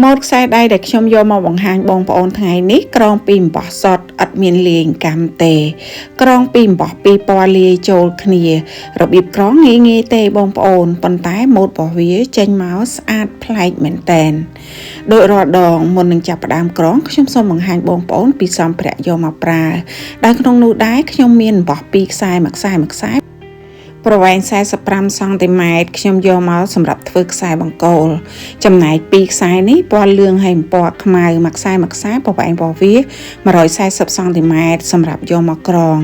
ម៉ូតខ្សែដៃដែលខ្ញុំយកមកបង្ហាញបងប្អូនថ្ងៃនេះក្រងពីអំបោះសុតអត់មានលាយកម្មទេក្រងពីអំបោះពីរពណ៌លាយចូលគ្នារបៀបក្រងងាយទេបងប្អូនប៉ុន្តែម៉ូតរបស់វាចេញមកស្អាតប្លែកមែនតែនដោយរាល់ដងមុននឹងចាប់ផ្ដើមក្រងខ្ញុំសូមបង្ហាញបងប្អូនពីសម្ភារៈយកមកប្រើដែលក្នុងនោះដែរខ្ញុំមានអំបោះពីរខ្សែមួយខ្សែប្រវែង45សង់ទីម៉ែត្រខ្ញុំយកមកសម្រាប់ធ្វើខ្សែបង្គោលចំណែកពីរខ្សែនេះពណ៌លឿងហើយពណ៌ខ្មៅមួយខ្សែប្រវែងរបស់វា140សង់ទីម៉ែត្រសម្រាប់យកមកក្រង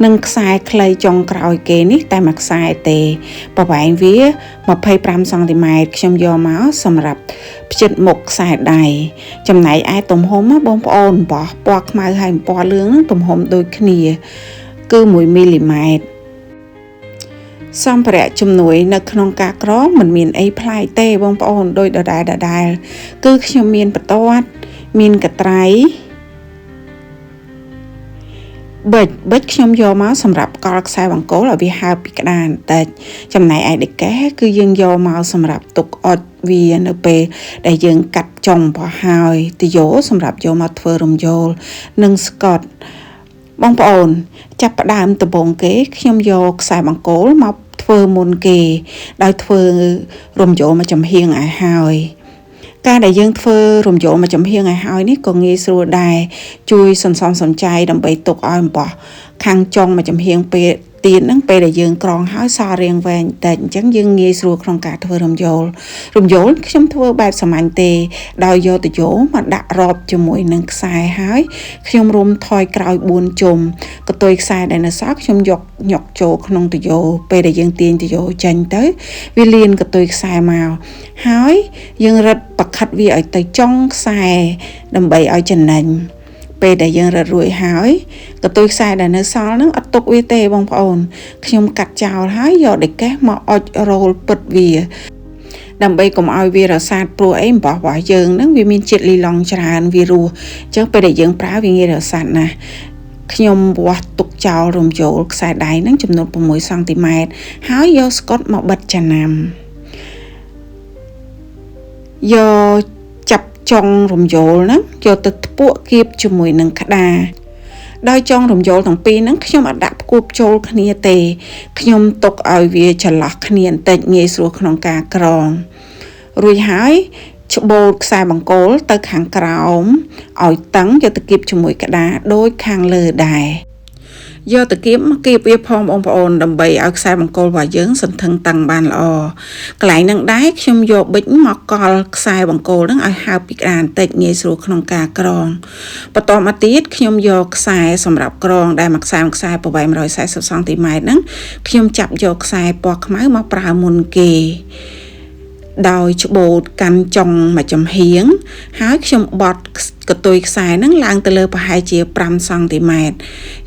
និងខ្សែខ្លីចុងក្រោយគេនេះតែមួយខ្សែទេប្រវែងវា25សង់ទីម៉ែត្រខ្ញុំយកមកសម្រាប់ផ្ចិតមុខខ្សែដៃចំណែកឯទំហំបងប្អូនបោះពណ៌ខ្មៅហើយពណ៌លឿងទំហំដូចគ្នាគឺ1មីលីម៉ែត្រសម្ភារៈជំនួយនៅក្នុងការក្រងមិនមានអីប្លែកទេបងប្អូនដូចដដែលគឺខ្ញុំមានបន្ទាត់មានកត្រៃបិចខ្ញុំយកមកសម្រាប់កលខ្សែបង្គោលឲ្យវាហើបពីក្តារបន្តិចចំណែកឯដេកេគឺយើងយកមកសម្រាប់ទុកអុជវានៅពេលដែលយើងកាត់ចុងរបស់ហើយទយោសម្រាប់យកមកធ្វើរំយោលនិងស្កុតបងប្អូនចាប់ផ្ដើមដំបូងគេខ្ញុំយកខ្សែបង្គោលមកធ្វើមុនគេដោយធ្វើរំយោលមកចំហៀងឲ្យហើយការដែលយើងធ្វើរំយោលមកចំហៀងឲ្យហើយនេះក៏ងាយស្រួលដែរជួយសន្សំសំចៃដើម្បីទុកឲ្យអំបោះខាងចុងមកចំហៀងពេលទៀតហ្នឹងពេលដែលយើងក្រងហើយសល់រាងវែងតែអញ្ចឹងយើងងាយស្រួលក្នុងការធ្វើរំយោលខ្ញុំធ្វើបែបសាមញ្ញទេដោយយកទយោមកដាក់រាប់ជាមួយនឹងខ្សែហើយខ្ញុំរុំថយក្រោយ4ជុំកតុយខ្សែដែលនៅសល់ខ្ញុំយកញុកចូលក្នុងទយោពេលដែលយើងទាញទយោចេញទៅវាលៀនកតុយខ្សែមកហើយយើងរឹតប្រខិតវាឲ្យទៅចុងខ្សែដើម្បីឲ្យចំណេញពេលដែលយើងរត់រួចហើយកតុយខ្សែដែលនៅសល់ហ្នឹងអត់ទុកវាទេបងប្អូនខ្ញុំកាត់ចោលហើយយកដេកេសមកអុជរ៉ូលពិតវាដើម្បីកុំឲ្យវារសាតព្រោះអីអំបោះរបស់យើងហ្នឹងវាមានជាតិលីឡង់ច្រើនវារស់អញ្ចឹងពេលដែលយើងប្រើវាងាយរសាតណាស់ខ្ញុំវាស់ទុកចោលរំយោលខ្សែដៃហ្នឹងចំនួន6សង់ទីម៉ែត្រហើយយកស្កុតមកបិទចាណាំយកចាប់ចុងរំយោលហ្នឹងយកទៅធ្ពក់គៀបជាមួយនឹងក្តារដោយចុងរំយោលទាំងពីរហ្នឹងខ្ញុំអត់ដាក់ផ្គូផ្ចូលគ្នាទេខ្ញុំទុកឲ្យវាចន្លោះគ្នាបន្តិចងាយស្រួលក្នុងការក្រងរួចហើយច្បូតខ្សែបង្គោលទៅខាងក្រោមឲ្យតឹងយកទៅគៀបជាមួយក្តារដូចខាងលើដែរយកទៅគៀបវាផងបងប្អូនដើម្បីឲ្យខ្សែបង្គោលរបស់យើងសន្ធឹងតឹងបានល្អកន្លែងហ្នឹងដែរខ្ញុំយកប៊ិចមកកល់ខ្សែបង្គោលហ្នឹងឲ្យហើបពីក្តារបន្តិចងាយស្រួលក្នុងការក្រងបន្តមកទៀតខ្ញុំយកខ្សែសម្រាប់ក្រងដែលមួយខ្សែប្រវែង140សង់ទីម៉ែត្រហ្នឹងខ្ញុំចាប់យកខ្សែពណ៌ខ្មៅមកប្រើមុនគេដោយច្បូតកាន់ចុងមកចំហៀងហើយខ្ញុំបត់កតុយខ្សែហ្នឹងឡើងទៅលើប្រហែលជា5សង់ទីម៉ែត្រ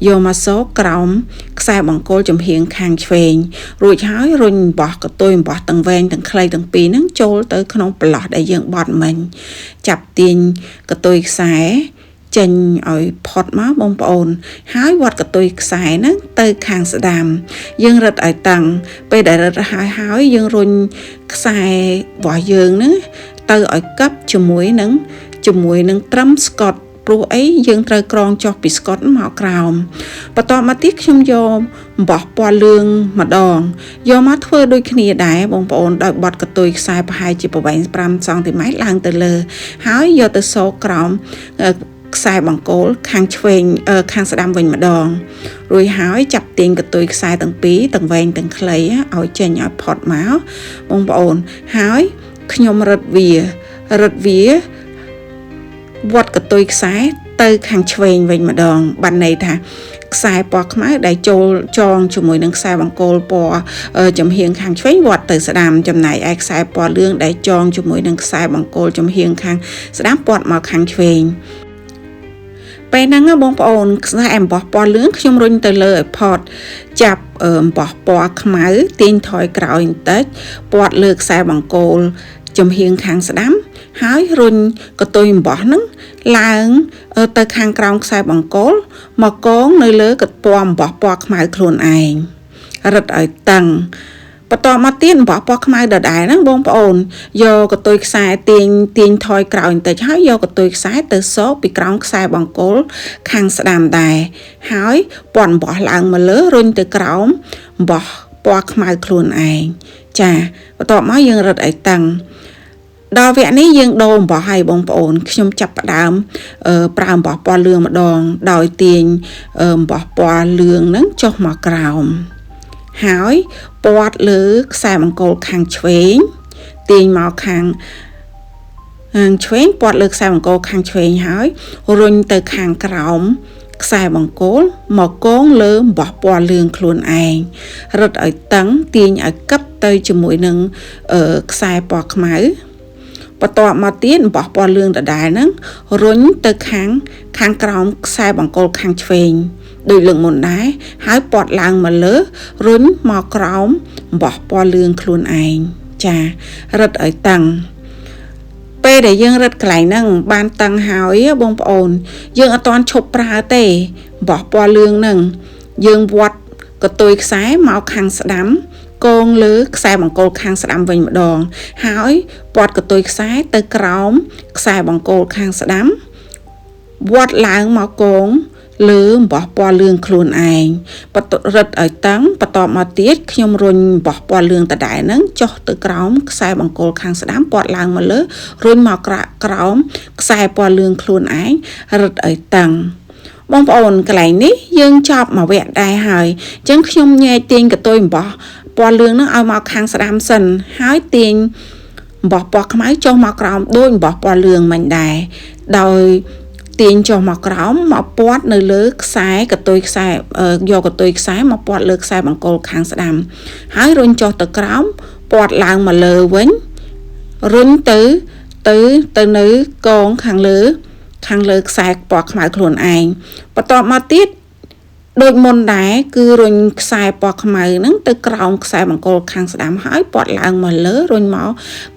យកមកសូកក្រោមខ្សែបង្គោលចំហៀងខាងឆ្វេងរួចហើយរុញអំបោះកតុយអំបោះទាំងវែងទាំងខ្លីទាំងពីរហ្នឹងចូលទៅក្នុងប្រឡោះដែលយើងបត់មិញចាប់ទាញកតុយខ្សែចេញឲ្យផុតមកបងប្អូនហើយវត្តកតុយខ្សែហ្នឹងទៅខាងស្ដាំយើងរឹតឲ្យតឹងពេលដែលរឹតហើយយើងរុញខ្សែរបស់យើងហ្នឹងទៅឲ្យកាប់ជាមួយនឹងត្រឹមស្កុតព្រោះអីយើងត្រូវក្រងចុះពីស្កុតមកក្រោមបន្តមកទៀតខ្ញុំយកអំបោះពណ៌លឿងម្ដងយកមកធ្វើដូចគ្នាដែរបងប្អូនដោយបត់កតុយខ្សែប្រហែលជាប្រវែង5សង់ទីម៉ែត្រឡើងទៅលើហើយយកទៅសូកក្រោមខ្សែបង្គោលខាងឆ្វេងខាងស្ដាំវិញម្ដងរួចហើយចាប់ទាញកតុយខ្សែទាំងពីរទាំងវែងទាំងខ្លីឲ្យចេញឲ្យផុតមកបងប្អូនហើយខ្ញុំរឹតវាវត្តកតុយខ្សែទៅខាងឆ្វេងវិញម្ដងបានន័យថាខ្សែពណ៌ខ្មៅដែលចូលចងជាមួយនឹងខ្សែបង្គោលពណ៌ចំហៀងខាងឆ្វេងវត្តទៅស្ដាំចំណែកឯខ្សែពណ៌លឿងដែលចងជាមួយនឹងខ្សែបង្គោលចំហៀងខាងស្ដាំពណ៌មកខាងឆ្វេងពេលហ្នឹងបងប្អូនខ្សែអំបោះពណ៌លឿងខ្ញុំរុញទៅលើឲ្យផុតចាប់អំបោះពណ៌ខ្មៅទាញថយក្រោយបន្តិចពណ៌លើខ្សែបង្គោលចំហៀងខាងស្ដាំហើយរុញកតុយអំបោះហ្នឹងឡើងទៅខាងក្រោមខ្សែបង្គោលមកកងនៅលើកពណ៌អំបោះពណ៌ខ្មៅខ្លួនឯងរឹតឲ្យតឹង ប បន្តមកទៀតអំបោះពណ៌ខ្មៅដដែលហ្នឹងបងប្អូនយកកតុយខ្សែទាញថយក្រោយបន្តិចហើយយកកតុយខ្សែទៅសកពីក្រោមខ្សែបង្គោលខាងស្ដាំដែរហើយពាន់អំបោះឡើងមកលើរុញទៅក្រោមអំបោះពណ៌ខ្មៅខ្លួនឯងចាបន្ទាប់មកយើងរឹតឲ្យតឹងដល់វគ្គនេះយើងដូរអំបោះឲ្យបងប្អូនខ្ញុំចាប់ផ្ដើមប្រើអំបោះពណ៌លឿងម្ដងដោយទាញអំបោះពណ៌លឿងហ្នឹងចុះមកក្រោមហើយពាត់លើខ្សែបង្គោលខាងឆ្វេងទាញមកខាងឆ្វេងពាត់លើខ្សែបង្គោលខាងឆ្វេងហើយរុញទៅខាងក្រោមខ្សែបង្គោលមកកងលើអំបោះពណ៌លឿងខ្លួនឯងរឹតឲ្យតឹងទាញឲ្យកិបទៅជាមួយនឹងខ្សែពណ៌ខ្មៅបន្តមកទៀតអំបោះពណ៌លឿងដដែលហ្នឹងរុញទៅខាងក្រោមខ្សែបង្គោលខាងឆ្វេងដូចលើកមុនដែរហើយពាត់ឡើងមកលើរុញមកក្រោមអំបោះពណ៌លឿងខ្លួនឯងចារឹតឲ្យតឹងពេលដែលយើងរឹតកន្លែងហ្នឹងបានតឹងហើយបងប្អូនយើងអត់ទាន់ឈប់ប្រើទេអំបោះពណ៌លឿងហ្នឹងយើងវត្តកតុយខ្សែមកខាងស្ដាំកងលើខ្សែបង្គោលខាងស្ដាំវិញម្ដងហើយពាត់កតុយខ្សែទៅក្រោមខ្សែបង្គោលខាងស្ដាំវត្តឡើងមកកងលើអំបោះពណ៌លឿងខ្លួនឯងរឹតឲ្យតឹងបន្តមកទៀតខ្ញុំរុញអំបោះពណ៌លឿងដដែលហ្នឹងចុះទៅក្រោមខ្សែបង្គោលខាងស្ដាំពាត់ឡើងមកលើរុញមកក្រោមខ្សែពណ៌លឿងខ្លួនឯងរឹតឲ្យតឹងបងប្អូនកន្លែងនេះយើងចប់មួយវគ្គដែរហើយអញ្ចឹងខ្ញុំញែកទាញកតុយអំបោះពណ៌លឿងហ្នឹងឲ្យមកខាងស្ដាំសិនហើយទាញអំបោះពណ៌ខ្មៅចុះមកក្រោមដូចអំបោះពណ៌លឿងមិញដែរដោយទាញចុះមកក្រោមមកពាត់នៅលើខ្សែកតុយខ្សែយកកតុយខ្សែមកពាត់លើខ្សែបង្គោលខាងស្ដាំហើយរុញចុះទៅក្រោមពាត់ឡើងមកលើវិញរុញទៅនៅកងខាងលើខ្សែពណ៌ខ្មៅខ្លួនឯងបន្តមកទៀតដូចមុនដែរគឺរុញខ្សែពណ៌ខ្មៅហ្នឹងទៅក្រោមខ្សែបង្គោលខាងស្ដាំហើយពាត់ឡើងមកលើរុញមក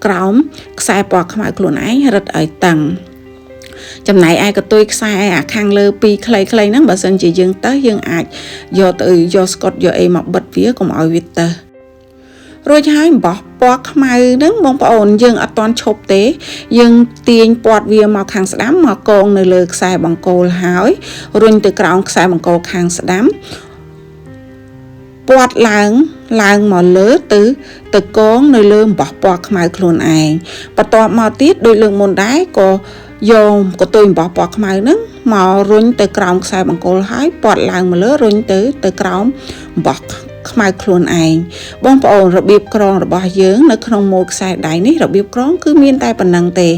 ក្រោមខ្សែពណ៌ខ្មៅខ្លួនឯងរឹតឲ្យតឹងចំណែកឯកតុយខ្សែអាខាងលើពីរខ្លីៗហ្នឹងបើសិនជាយើងទៅយើងអាចយកស្កុតយកអីមកបិទវាកុំឲ្យវាទៅរួចហើយអំបោះពណ៌ខ្មៅហ្នឹងបងប្អូនយើងអត់ទាន់ឈប់ទេយើងទាញពាត់វាមកខាងស្ដាំមកកងនៅលើខ្សែបង្គោលហើយរុញទៅក្រោមខ្សែបង្គោលខាងស្ដាំពាត់ឡើងមកលើទៅកងនៅលើអំបោះពណ៌ខ្មៅខ្លួនឯងបន្ទាប់មកទៀតដូចលើកមុនដែរក៏យកកតុយអំបោះពណ៌ខ្មៅហ្នឹងមករុញទៅក្រោមខ្សែបង្គោលហើយពាត់ឡើងមកលើរុញទៅក្រោមអំបោះខ្មៅខ្លួនឯងបងប្អូនរបៀបក្រងរបស់យើងនៅក្នុងម៉ូដខ្សែដៃនេះរបៀបក្រងគឺមានតែប៉ុណ្្នឹងទេ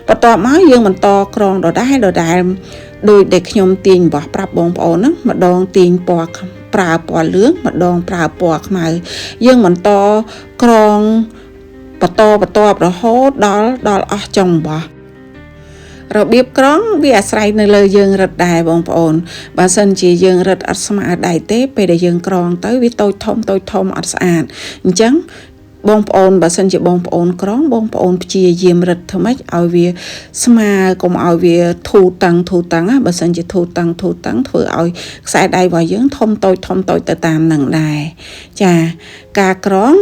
បន្ទាប់មកយើងបន្តក្រងដដែលដោយដែលខ្ញុំទាញអំបោះប្រាប់បងប្អូនហ្នឹងម្ដងទាញប្រើពណ៌លឿងម្ដងប្រើពណ៌ខ្មៅយើងបន្តក្រងបន្តរហូតដល់អស់ចុងអំបោះរបៀបក្រងវាអាស្រ័យនៅលើយើងរឹតដែរបងប្អូនបើសិនជាយើងរឹតអត់ស្មើដៃទេពេលដែលយើងក្រងទៅវាតូចធំអត់ស្អាតអញ្ចឹងបងប្អូនបើសិនជាបងប្អូនក្រងបងប្អូនព្យាយាមរឹតធ្វើម៉េចឲ្យវាស្មើកុំឲ្យវាធូរតឹងណាបើសិនជាធូរតឹងធ្វើឲ្យខ្សែដៃរបស់យើងធំតូចទៅតាមនឹងដែរចាការក្រង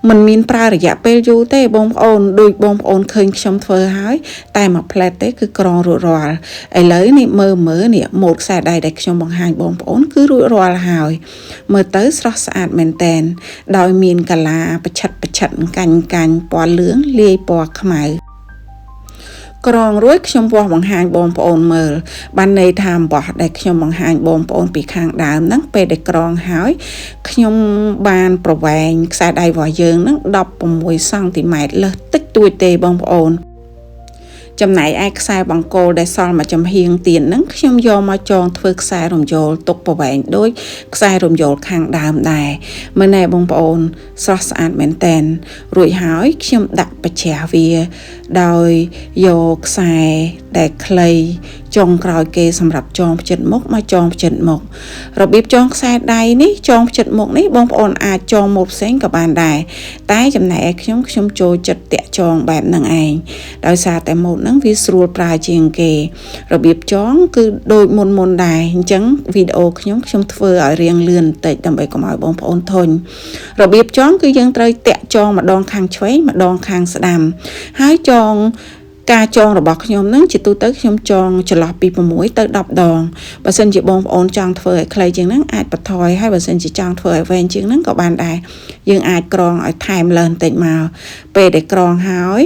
មិនមានប្រើរយៈពេលយូរទេបងប្អូនដូចបងប្អូនឃើញខ្ញុំធ្វើហើយតែមួយផ្លែតទេគឺក្រងរួចរាល់ឥឡូវនេះមើលនេះម៉ូដខ្សែដៃដែលខ្ញុំបង្ហាញបងប្អូនគឺរួចរាល់ហើយមើលទៅស្រស់ស្អាតមែនតែនដោយមានកាឡាប្រឆិតកាញ់ពណ៌លឿងលាយពណ៌ខ្មៅក្រងរួចខ្ញុំវាស់បង្ហាញបងប្អូនមើលបានន័យថាអំបោះដែលខ្ញុំបង្ហាញបងប្អូនពីខាងដើមហ្នឹងពេលដែលក្រងហើយខ្ញុំបានប្រវែងខ្សែដៃរបស់យើងហ្នឹង16សង់ទីម៉ែត្រលើសតិចតួចទេបងប្អូនចំណែកឯខ្សែបង្គោលដែលសល់មកចំហៀងទៀតហ្នឹងខ្ញុំយកមកចងធ្វើខ្សែរំយោលទុកប្រវែងដូចខ្សែរំយោលខាងដើមដែរមើលណែបងប្អូនស្រស់ស្អាតមែនតែនរួចហើយខ្ញុំដាក់បច្ចាស់វាដោយយកខ្សែដែលខ្លីចុងក្រោយគេសម្រាប់ចងផ្ចិតមុខមកចងផ្ចិតមុខរបៀបចងខ្សែដៃនេះចងផ្ចិតមុខនេះបងប្អូនអាចចងម៉ូដផ្សេងក៏បានដែរតែចំណែកឯខ្ញុំចូលចិត្តតាក់ចងបែបហ្នឹងឯងដោយសារតែម៉ូដ ហ្នឹងវាស្រួលប្រើជាងគេរបៀបចងគឺដូចមុនដែរអញ្ចឹងវីដេអូខ្ញុំធ្វើឲ្យរៀងលឿនបន្តិចដើម្បីកុំឲ្យបងប្អូនធុញរបៀបចងគឺយើងត្រូវតាក់ចងម្ដងខាងឆ្វេងម្ដងខាងស្ដាំហើយការចងរបស់ខ្ញុំហ្នឹងជាទូទៅខ្ញុំចងចន្លោះពី6ទៅ10ដងបើសិនជាបងប្អូនចង់ធ្វើឲ្យខ្លីជាងហ្នឹងអាចបន្ថយហើយបើសិនជាចង់ធ្វើឲ្យវែងជាងហ្នឹងក៏បានដែរយើងអាចក្រងឲ្យថែមលើបន្តិចមកពេលដែលក្រងហើយ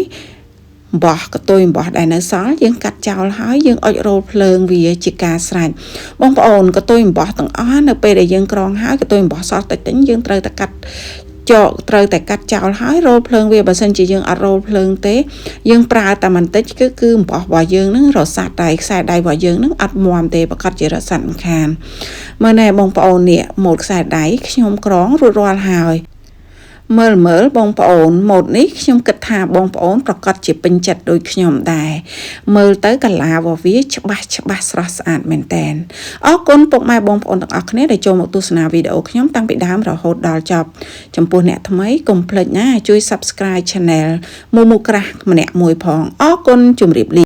អំបោះកតុយអំបោះដែលនៅសល់យើងកាត់ចោលហើយយើងអុជរោលភ្លើងវាជាការស្រេចបងប្អូនកតុយអំបោះទាំងអស់នៅពេលដែលយើងក្រងហើយកតុយអំបោះសល់តិចៗយើងត្រូវតែកាត់ចោលហើយរោលភ្លើងវាបើសិនជាយើងអត់រោលភ្លើងទេយើងប្រើតែបន្តិចគឺអំបោះរបស់យើងនឹងរសាត់ដៃខ្សែដៃរបស់យើងនឹងអត់មាំទេប្រកាសជារសាត់មិនខានមើលណែបងប្អូននេះម៉ូតខ្សែដៃខ្ញុំក្រងរួចរាល់ហើយមើលបងប្អូនម៉ូតនេះខ្ញុំគិតថាបងប្អូនប្រកាសជាពេញចិត្តដូចខ្ញុំដែរមើលទៅកាឡារបស់វាច្បាស់ស្រស់ស្អាតមែនតែនអរគុណពុកម៉ែបងប្អូនទាំងអស់គ្នាដែលចូលមកទស្សនាវីដេអូខ្ញុំតាំងពីដើមរហូតដល់ចប់ចំពោះអ្នកថ្មីកុំភ្លេចណាជួយ Subscribe Channel មូក្រាស់ម្នាក់មួយផងអរគុណជម្រាបលា